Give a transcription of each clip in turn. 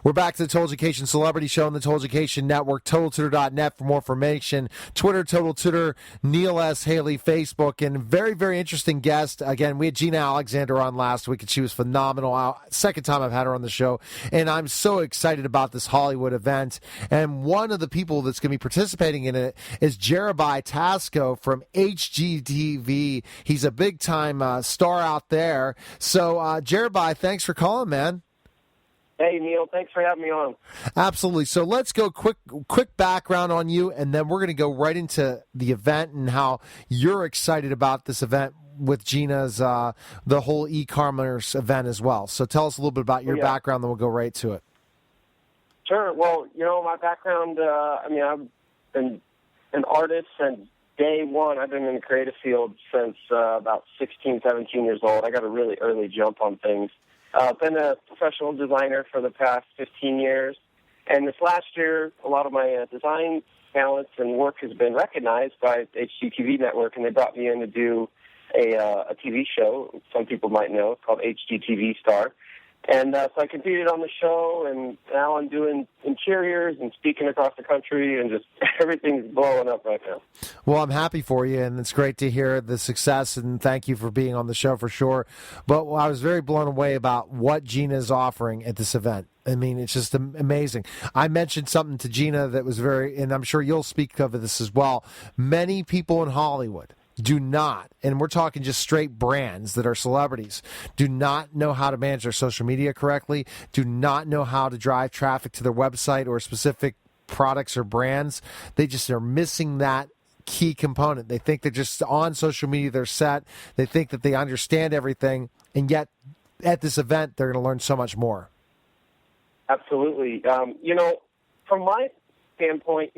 We're back to the Total Education Celebrity Show on the Total Education Network, TotalTutor.net for more information. Twitter, Total Tutor, Neil S. Haley, Facebook, and very, very interesting guest. Again, we had Gina Alexander on last week, and she was phenomenal. Second time I've had her on the show, and I'm so excited about this Hollywood event. And one of the people that's going to be participating in it is Jerribai Tascoe from HGTV. He's a big-time star out there. So, Jeribai, thanks for calling, man. Hey, Neil, thanks for having me on. Absolutely. So let's go quick background on you, and then we're going to go right into the event and how you're excited about this event with Gina's, the whole e-commerce event as well. So tell us a little bit about your background, then we'll go right to it. Sure. Well, my background, I've been an artist since day one. I've been in the creative field since about 16, 17 years old. I got a really early jump on things. I've been a professional designer for the past 15 years, and this last year, a lot of my design talents and work has been recognized by the HGTV network, and they brought me in to do a TV show, some people might know, it's called HGTV Star. And so I competed on the show, and now I'm doing interiors and speaking across the country, and just everything's blowing up right now. Well, I'm happy for you, and it's great to hear the success, and thank you for being on the show for sure. But I was very blown away about what Gina is offering at this event. I mean, it's just amazing. I mentioned something to Gina that was and I'm sure you'll speak of this as well. Many people in Hollywood do not, and we're talking just straight brands that are celebrities, do not know how to manage their social media correctly, do not know how to drive traffic to their website or specific products or brands. They just are missing that key component. They think they're just on social media, they're set. They think that they understand everything, and yet at this event, they're going to learn so much more. Absolutely. From my standpoint,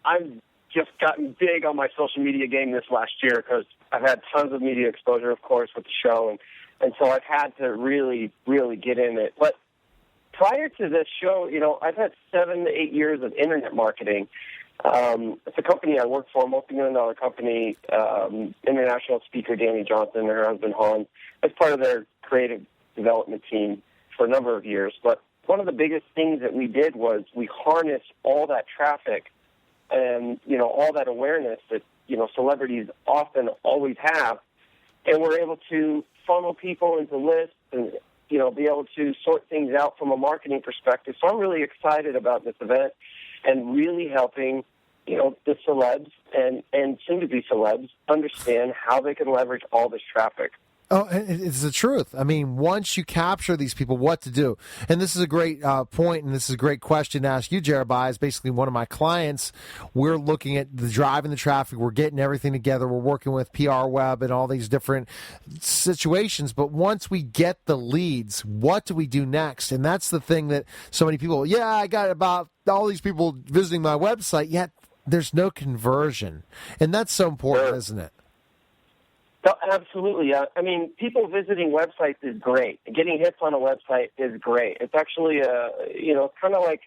I've just gotten big on my social media game this last year because I've had tons of media exposure, of course, with the show, and so I've had to really, really get in it. But prior to this show, I've had 7 to 8 years of internet marketing. It's a company I work for, a multi-million-dollar company, international speaker Dani Johnson and her husband, Han, as part of their creative development team for a number of years. But one of the biggest things that we did was we harnessed all that traffic and, all that awareness that, celebrities often always have, and we're able to funnel people into lists and, be able to sort things out from a marketing perspective. So I'm really excited about this event and really helping, the celebs and soon-to-be celebs understand how they can leverage all this traffic. Oh, it's the truth. I mean, once you capture these people, what to do. And this is a great point, and this is a great question to ask you, Jeribai, is basically one of my clients. We're looking at the driving the traffic. We're getting everything together. We're working with PR Web and all these different situations. But once we get the leads, what do we do next? And that's the thing that so many people, I got about all these people visiting my website, yet there's no conversion. And that's so important, isn't it? No, absolutely. People visiting websites is great. Getting hits on a website is great. It's actually, kind of like,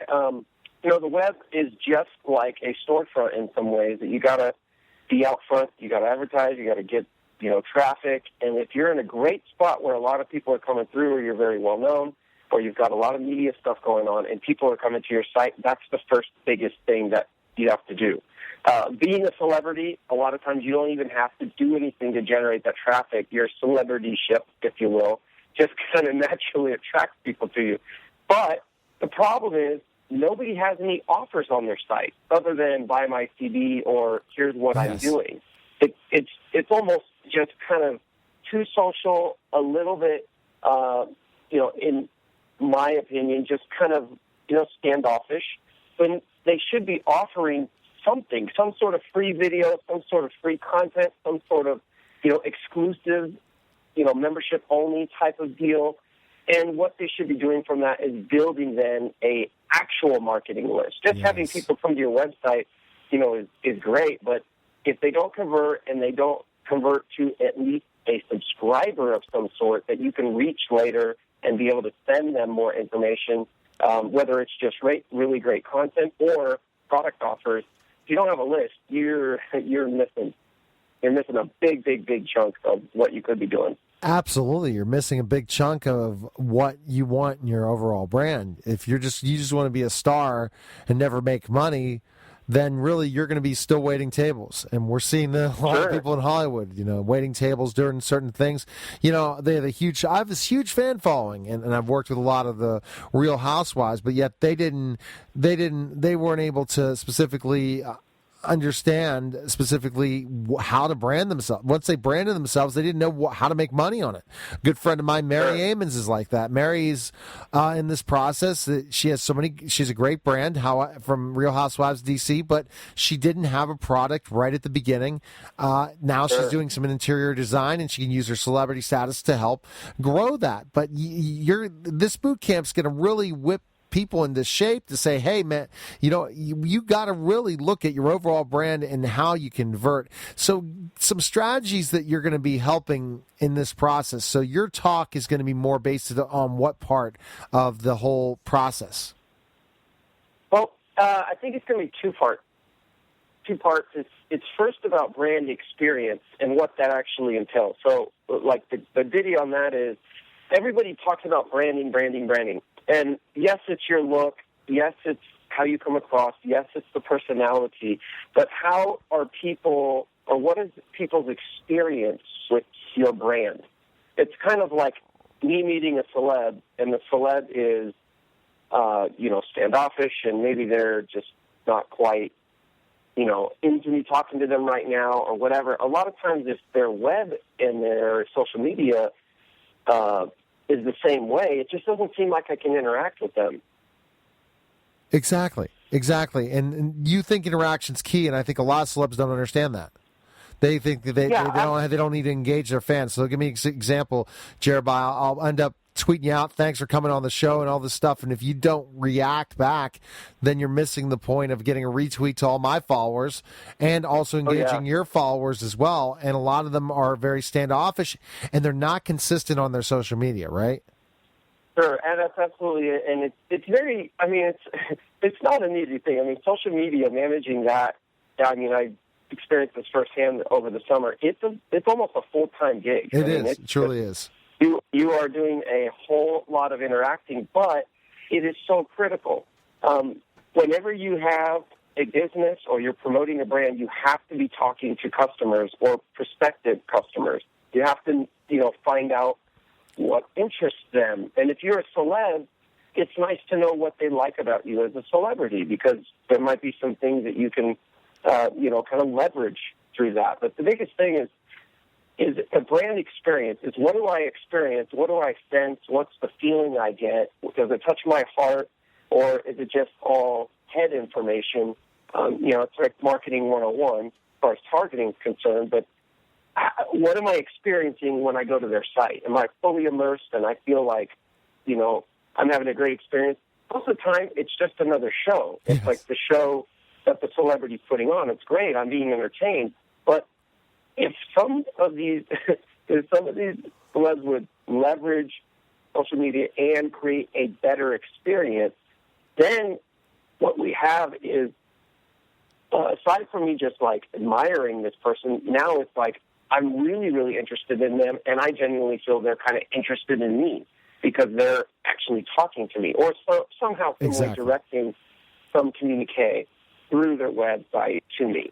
the web is just like a storefront in some ways. That you got to be out front, you got to advertise, you got to get, traffic. And if you're in a great spot where a lot of people are coming through, or you're very well known, or you've got a lot of media stuff going on, and people are coming to your site, that's the first biggest thing that you have to do. Being a celebrity, a lot of times you don't even have to do anything to generate that traffic. Your celebrity-ship, if you will, just kind of naturally attracts people to you. But the problem is nobody has any offers on their site other than buy my CD or here's what I'm doing. It's almost just kind of too social, a little bit, in my opinion, just kind of, standoffish. When they should be offering something, some sort of free video, some sort of free content, some sort of, exclusive, membership-only type of deal. And what they should be doing from that is building then a actual marketing list. Just having people come to your website, is great, but if they don't convert and they don't convert to at least a subscriber of some sort that you can reach later and be able to send them more information, whether it's just really great content or product offers, if you don't have a list, you're missing a big chunk of what you could be doing. Absolutely, you're missing a big chunk of what you want in your overall brand. If you just want to be a star and never make money, then really you're going to be still waiting tables. And we're seeing a lot of people in Hollywood, waiting tables during certain things. They have I have this huge fan following, and I've worked with a lot of the Real Housewives, but yet they weren't able to specifically understand specifically how to brand themselves. Once they branded themselves, they didn't know how to make money on it. A good friend of mine, Mary Amons, is like that. Mary's in this process. She's a great brand from Real Housewives DC, but she didn't have a product right at the beginning. Now she's doing some interior design, and she can use her celebrity status to help grow that. But this boot camp's going to really whip people into shape to say, hey, man, you got to really look at your overall brand and how you convert. So some strategies that you're going to be helping in this process. So your talk is going to be more based on what part of the whole process? Well, I think it's going to be two parts. It's first about brand experience and what that actually entails. So like the video on that is everybody talks about branding. And yes, it's your look. Yes, it's how you come across. Yes, it's the personality. But how are people, or what is people's experience with your brand? It's kind of like me meeting a celeb, and the celeb is, standoffish, and maybe they're just not quite, into me talking to them right now or whatever. A lot of times if their web and their social media is the same way, it just doesn't seem like I can interact with them. Exactly. And you think interaction's key, and I think a lot of celebs don't understand that. They think that they don't need to engage their fans. So give me an example, Jeribai. I'll end up tweeting you out, thanks for coming on the show and all this stuff. And if you don't react back, then you're missing the point of getting a retweet to all my followers and also engaging your followers as well. And a lot of them are very standoffish, and they're not consistent on their social media, right? Sure, and that's absolutely it. And it's very, it's not an easy thing. Social media, managing that, I experienced this firsthand over the summer. It's almost a full-time gig. It truly is. You are doing a whole lot of interacting, but it is so critical. Whenever you have a business or you're promoting a brand, you have to be talking to customers or prospective customers. You have to, find out what interests them. And if you're a celeb, it's nice to know what they like about you as a celebrity, because there might be some things that you can, kind of leverage through that. But the biggest thing is a brand experience. Is what do I experience? What do I sense? What's the feeling I get? Does it touch my heart, or is it just all head information? It's like marketing 101 as far as targeting is concerned, but what am I experiencing when I go to their site? Am I fully immersed and I feel like, I'm having a great experience? Most of the time, it's just another show. It's like the show that the celebrity's putting on. It's great. I'm being entertained. But if some of these celebs would leverage social media and create a better experience, then what we have is, aside from me just like admiring this person, now it's like I'm really, really interested in them, and I genuinely feel they're kind of interested in me because they're actually talking to me, or somehow directing some communique through their website to me.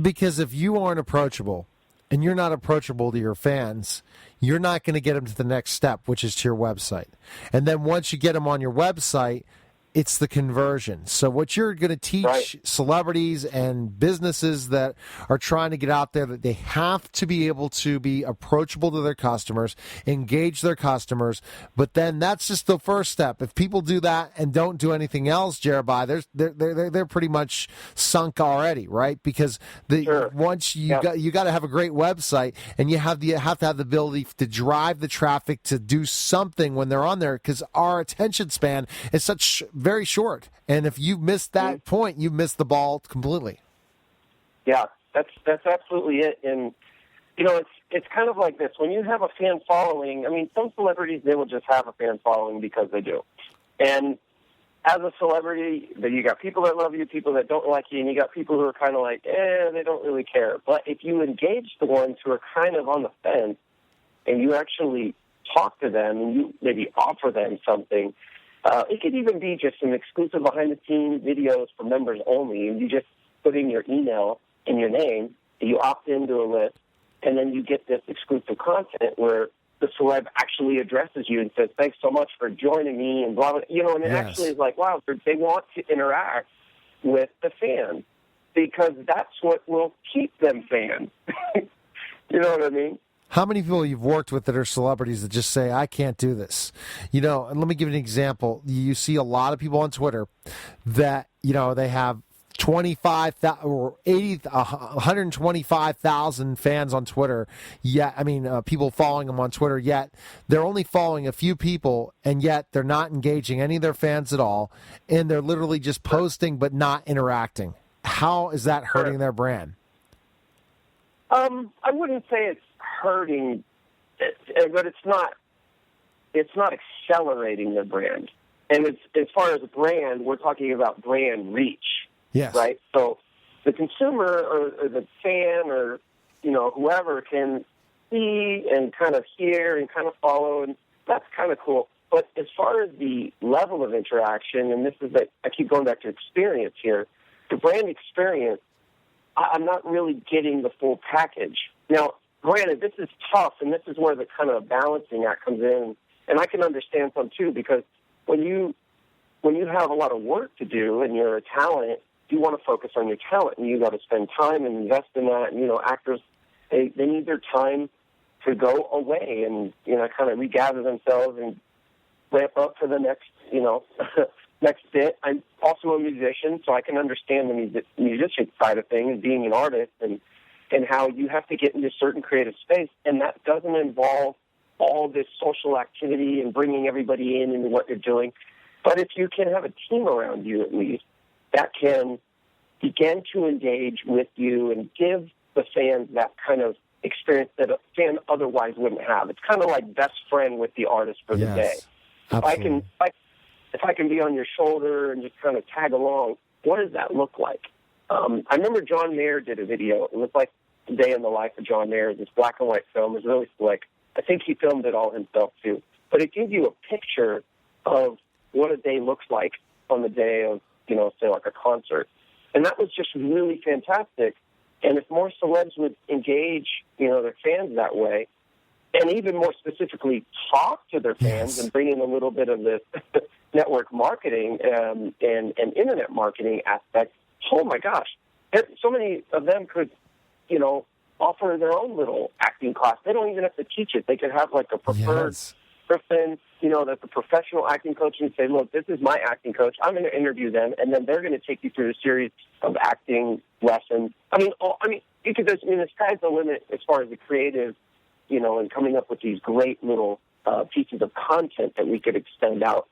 Because if you aren't approachable and you're not approachable to your fans, you're not going to get them to the next step, which is to your website. And then once you get them on your website, it's the conversion. So what you're going to teach celebrities and businesses that are trying to get out there, that they have to be able to be approachable to their customers, engage their customers. But then that's just the first step. If people do that and don't do anything else, Jeribai, they're pretty much sunk already, right? Because once you got to have a great website, and you have to have the ability to drive the traffic to do something when they're on there, because our attention span is such very short, and if you miss that point, you miss the ball completely. Yeah, that's absolutely it. And it's kind of like this: when you have a fan following, some celebrities, they will just have a fan following because they do. And as a celebrity, you got people that love you, people that don't like you, and you got people who are kind of like, they don't really care. But if you engage the ones who are kind of on the fence, and you actually talk to them and you maybe offer them something. It could even be just some exclusive behind-the-scenes videos for members only, and you just put in your email and your name, and you opt into a list, and then you get this exclusive content where the celeb actually addresses you and says, thanks so much for joining me, and blah, blah, and it actually is like, wow, they want to interact with the fans because that's what will keep them fans. You know what I mean? How many people you've worked with that are celebrities that just say, I can't do this? And let me give you an example. You see a lot of people on Twitter that, they have 25,000 or 125,000 fans on Twitter. People following them on Twitter, yet they're only following a few people, and yet they're not engaging any of their fans at all, and they're literally just posting but not interacting. How is that hurting their brand? I wouldn't say it's hurting, but it's not accelerating their brand. And as far as a brand, we're talking about brand reach. Yes. Right? So the consumer or the fan or, whoever can see and kind of hear and kind of follow, and that's kind of cool. But as far as the level of interaction, and I keep going back to experience here, the brand experience, I'm not really getting the full package. Now, granted, this is tough, and this is where the kind of balancing act comes in, and I can understand some too, because when you have a lot of work to do and you're a talent, you want to focus on your talent, and you got to spend time and invest in that. And, actors, they need their time to go away and, kind of regather themselves and ramp up for the next, next bit. I'm also a musician, so I can understand the musician side of things, being an artist, and how you have to get into a certain creative space, and that doesn't involve all this social activity and bringing everybody into what you're doing. But if you can have a team around you, at least, that can begin to engage with you and give the fans that kind of experience that a fan otherwise wouldn't have. It's kind of like best friend with the artist for the day. Absolutely. If I can be on your shoulder and just kind of tag along, what does that look like? I remember John Mayer did a video. It looked like the day in the life of John Mayer. This black and white film. It was really slick. I think he filmed it all himself too. But it gives you a picture of what a day looks like on the day of, say like a concert. And that was just really fantastic. And if more celebs would engage, their fans that way, and even more specifically talk to their fans and bring in a little bit of this network marketing and internet marketing aspect, oh my gosh, so many of them could, offer their own little acting class. They don't even have to teach it. They could have like a preferred person, that's a professional acting coach, and say, look, this is my acting coach. I'm going to interview them, and then they're going to take you through a series of acting lessons. You could just, the sky's the limit as far as the creative, and coming up with these great little pieces of content that we could extend out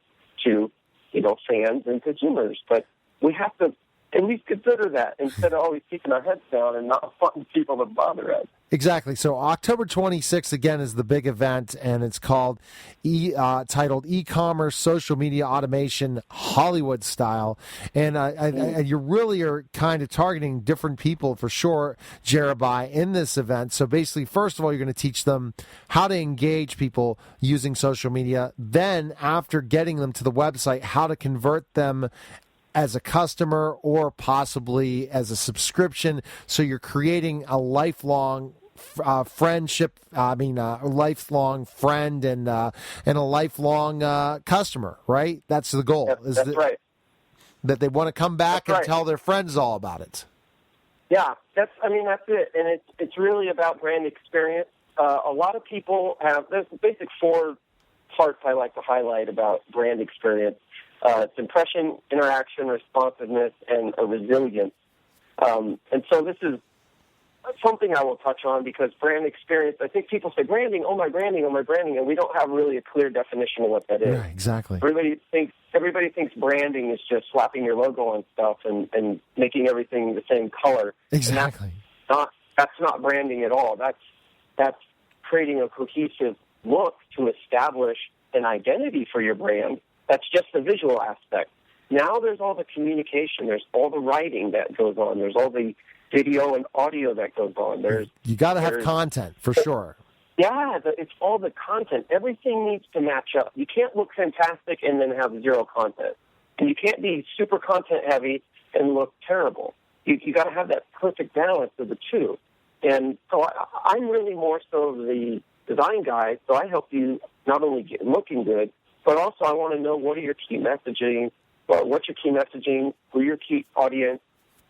to, fans and consumers. But we have to at least consider that instead of always keeping our heads down and not wanting people to bother us. Exactly. So October 26th, again, is the big event, and it's called titled E-Commerce Social Media Automation Hollywood Style. And you really are kind of targeting different people for sure, Jeribai, in this event. So basically, first of all, you're going to teach them how to engage people using social media. Then, after getting them to the website, how to convert them as a customer or possibly as a subscription. So you're creating a lifelong friendship, a lifelong friend and a lifelong customer, right? That's the goal. That's right. That they want to come back and tell their friends all about it. Yeah, that's it. And it's really about brand experience. A lot of people there's basic 4 parts I like to highlight about brand experience. It's impression, interaction, responsiveness, and a resilience. And so this is something I will touch on because brand experience, I think people say branding, oh my branding, and we don't have really a clear definition of what that is. Yeah, exactly. Everybody thinks branding is just slapping your logo on stuff and making everything the same color. Exactly. That's not branding at all. That's creating a cohesive look to establish an identity for your brand. That's just the visual aspect. Now there's all the communication. There's all the writing that goes on. There's all the video and audio that goes on. You got to have content for sure. Yeah, it's all the content. Everything needs to match up. You can't look fantastic and then have zero content. And you can't be super content heavy and look terrible. You got to have that perfect balance of the two. And so I'm really more so the design guy, so I help you not only get looking good, but also I want to know what are your key messaging, what's your key messaging, who your key audience,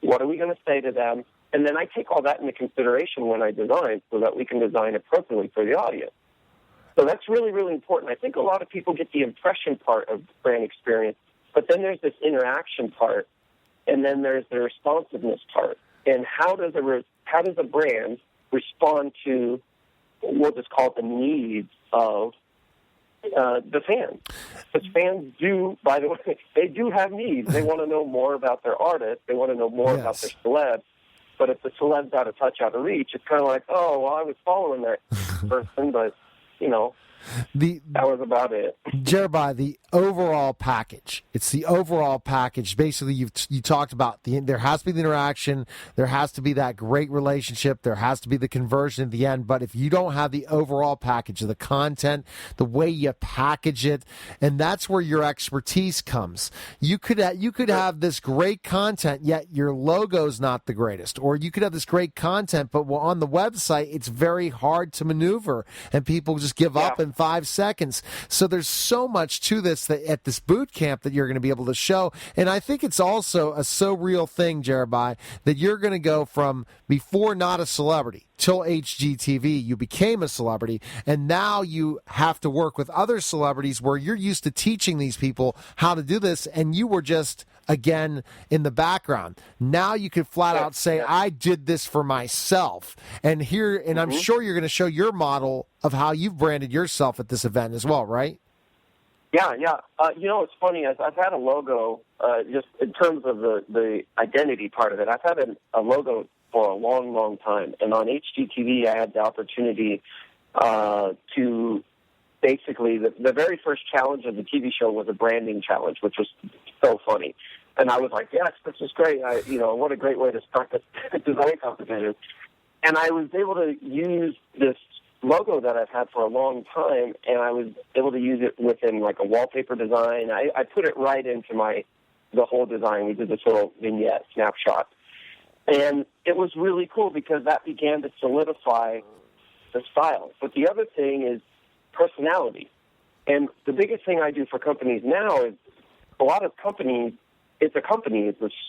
what are we going to say to them, and then I take all that into consideration when I design so that we can design appropriately for the audience. So that's really, really important. I think a lot of people get the impression part of brand experience, but then there's this interaction part, and then there's the responsiveness part. And how does a brand respond to, we'll just call it the needs of the fans? Because fans do, by the way, they do have needs. They want to know more about their artist. They want to know more about their celeb. But if the celeb's out of touch, out of reach, it's kind of like, oh, well, I was following that person, but, that was about it. Jeribai, the overall package. It's the overall package. Basically, you talked about there has to be the interaction, there has to be that great relationship, there has to be the conversion at the end. But if you don't have the overall package of the content, the way you package it, and that's where your expertise comes. You could have this great content, yet your logo's not the greatest, or you could have this great content, but on the website it's very hard to maneuver, and people just give up in 5 seconds. So there's so much to this at this boot camp that you're going to be able to show. And I think it's also a so real thing, Jeribai, that you're going to go from before not a celebrity till HGTV, you became a celebrity, and now you have to work with other celebrities where you're used to teaching these people how to do this, and you were just, again, in the background. Now you could flat out say, I did this for myself. And I'm sure you're going to show your model of how you've branded yourself at this event as well, right? Yeah. It's funny. I've had a logo, just in terms of the identity part of it. I've had a logo for a long, long time. And on HGTV, I had the opportunity to basically, the very first challenge of the TV show was a branding challenge, which was so funny. And I was like, yes, this is great. What a great way to start this design competition. And I was able to use this logo that I've had for a long time, and I was able to use it within like a wallpaper design. I put it right into the whole design. We did this little vignette snapshot. And it was really cool because that began to solidify the style. But the other thing is personality. And the biggest thing I do for companies now is a lot of companies, it's a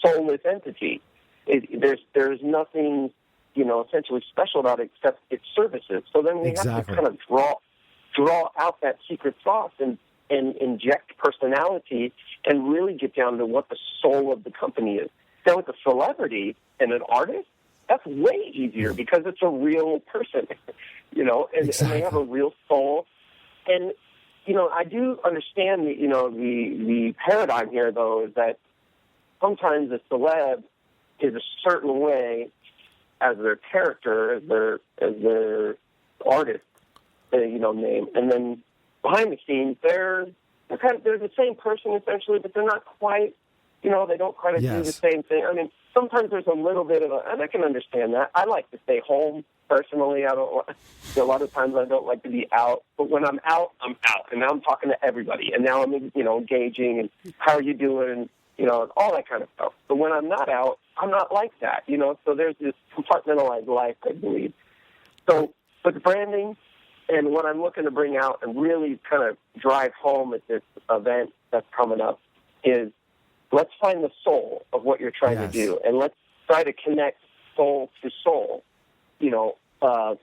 soulless entity. There's nothing, essentially special about it except its services. So then we have to kind of draw out that secret sauce and inject personality and really get down to what the soul of the company is. Now with a celebrity and an artist, that's way easier because it's a real person, and they have a real soul. And, I do understand the paradigm here, though, is that sometimes a celeb is a certain way as their character, as their artist, name. And then behind the scenes, they're the same person, essentially, but they're not quite, they don't quite do the same thing. I mean, sometimes there's a little bit of and I can understand that. I like to stay home. Personally, a lot of times I don't like to be out, but when I'm out, and now I'm talking to everybody, and now I'm, engaging, and how are you doing, and all that kind of stuff. But when I'm not out, I'm not like that, so there's this compartmentalized life, I believe. So, with branding and what I'm looking to bring out and really kind of drive home at this event that's coming up is let's find the soul of what you're trying to do, and let's try to connect soul to soul.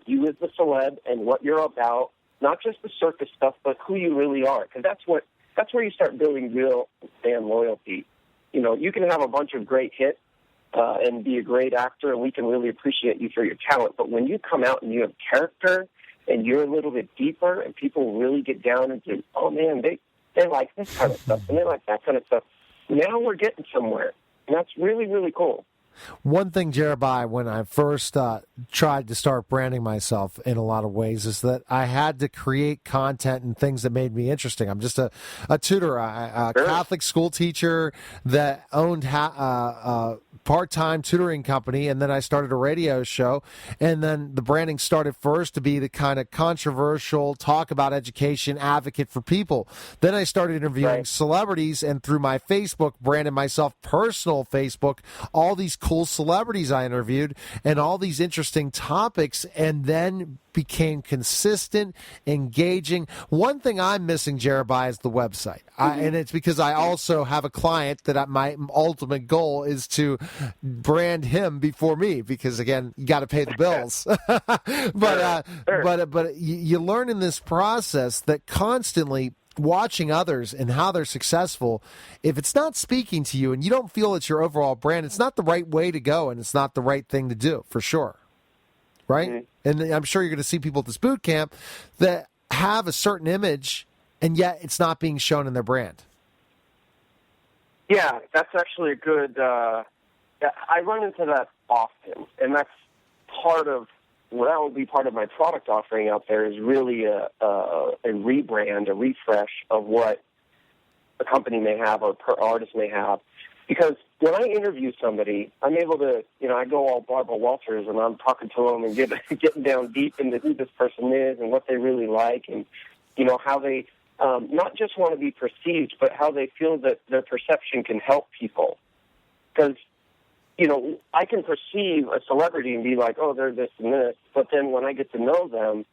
You as the celeb and what you're about, not just the circus stuff, but who you really are, because that's where you start building real fan loyalty. You can have a bunch of great hits and be a great actor, and we can really appreciate you for your talent. But when you come out and you have character and you're a little bit deeper, and people really get down into, oh man, they like this kind of stuff and they like that kind of stuff. Now we're getting somewhere, and that's really, really cool. One thing, Jeribai, when I first tried to start branding myself in a lot of ways is that I had to create content and things that made me interesting. I'm just a tutor, a Catholic school teacher that owned part-time tutoring company, and then I started a radio show, and then the branding started first to be the kind of controversial, talk about education, advocate for people. Then I started interviewing celebrities, and through my Facebook, branded myself personal Facebook, all these cool celebrities I interviewed, and all these interesting topics, and then became consistent, engaging. One thing I'm missing, Jeribai, is the website. And it's because I also have a client that my ultimate goal is to brand him before me, because, again, you got to pay the bills. But you learn in this process that constantly watching others and how they're successful, if it's not speaking to you and you don't feel it's your overall brand, it's not the right way to go, and it's not the right thing to do, for sure. Right? Mm-hmm. And I'm sure you're going to see people at this boot camp that have a certain image, and yet it's not being shown in their brand. Yeah, that's actually a good... I run into that often, and that's part of... Well, that would be part of my product offering out there, is really a rebrand, a refresh of what a company may have or per artist may have. Because when I interview somebody, I'm able to, I go all Barbara Walters, and I'm talking to them and getting down deep into who this person is and what they really like, and, how they not just want to be perceived, but how they feel that their perception can help people. Because, I can perceive a celebrity and be like, oh, they're this and this, but then when I get to know them,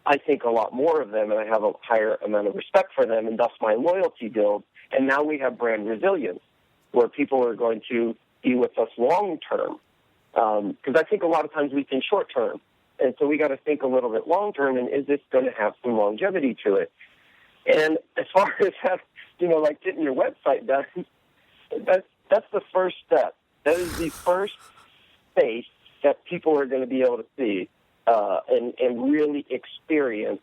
I think a lot more of them, and I have a higher amount of respect for them, and thus my loyalty builds. And now we have brand resilience, where people are going to be with us long term. Because I think a lot of times we think short term, and so we got to think a little bit long term. And is this going to have some longevity to it? And as far as like getting your website done, that's the first step. That is the first face that people are going to be able to see and really experience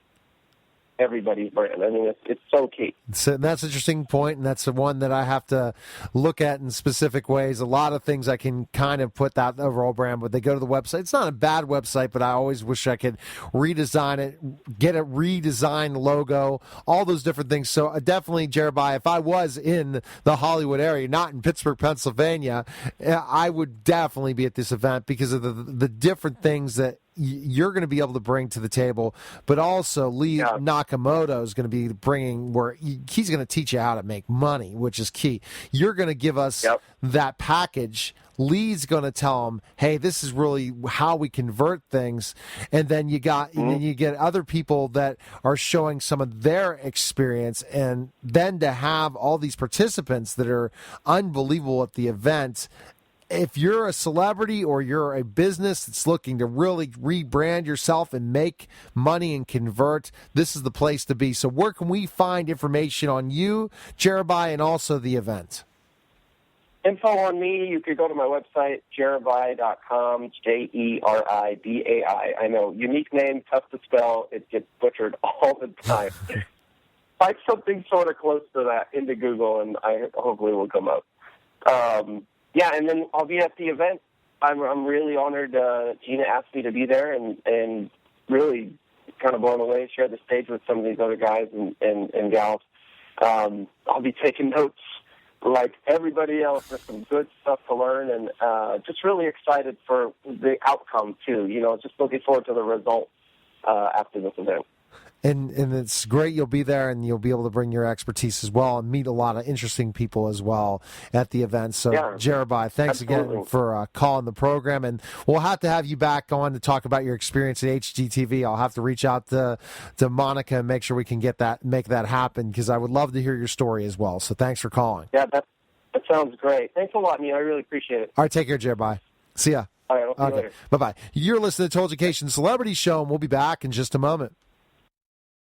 everybody's brand. I mean, it's so key. So that's an interesting point, and that's the one that I have to look at in specific ways. A lot of things I can kind of put that overall brand, but they go to the website. It's not a bad website, but I always wish I could redesign it, get a redesigned logo, all those different things. So definitely, Jeribai, if I was in the Hollywood area, not in Pittsburgh, Pennsylvania, I would definitely be at this event because of the different things that you're going to be able to bring to the table, but also Lee Nakamoto is going to be bringing where he's going to teach you how to make money, which is key. You're going to give us that package. Lee's going to tell him, hey, this is really how we convert things. And then you got, and then you get other people that are showing some of their experience. And then to have all these participants that are unbelievable at the event. If you're a celebrity or you're a business that's looking to really rebrand yourself and make money and convert, this is the place to be. So where can we find information on you, Jeribai, and also the event? Info on me, you could go to my website, jeribai.com, Jeribai. I know, unique name, tough to spell. It gets butchered all the time. Type something sort of close to that into Google, and I hopefully will come up. Yeah, and then I'll be at the event. I'm really honored Gina asked me to be there, and really kind of blown away, share the stage with some of these other guys and gals. I'll be taking notes like everybody else. There's some good stuff to learn, and just really excited for the outcome, too. Just looking forward to the results after this event. And it's great you'll be there, and you'll be able to bring your expertise as well and meet a lot of interesting people as well at the event. So, Jeribai, thanks again for calling the program. And we'll have to have you back on to talk about your experience at HGTV. I'll have to reach out to Monica and make sure we can make that happen, because I would love to hear your story as well. So thanks for calling. Yeah, that sounds great. Thanks a lot, Neil. I really appreciate it. All right, take care, Jeribai. See ya. All right, I'll see you later. Bye-bye. You're listening to Total Education Celebrity Show, and we'll be back in just a moment.